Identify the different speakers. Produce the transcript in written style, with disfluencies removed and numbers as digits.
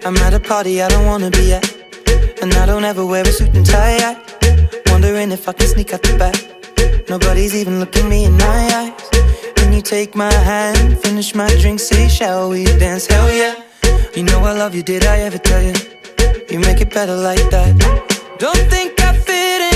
Speaker 1: I'm at a party I don't wanna be at, and I don't ever wear a suit and tie yet. Wondering if I can sneak out the back. Nobody's even looking me in my eyes. Can you take my hand, finish my drink, say shall we dance? Hell yeah. You know I love you, did I ever tell you? You make it better like that. Don't think I fit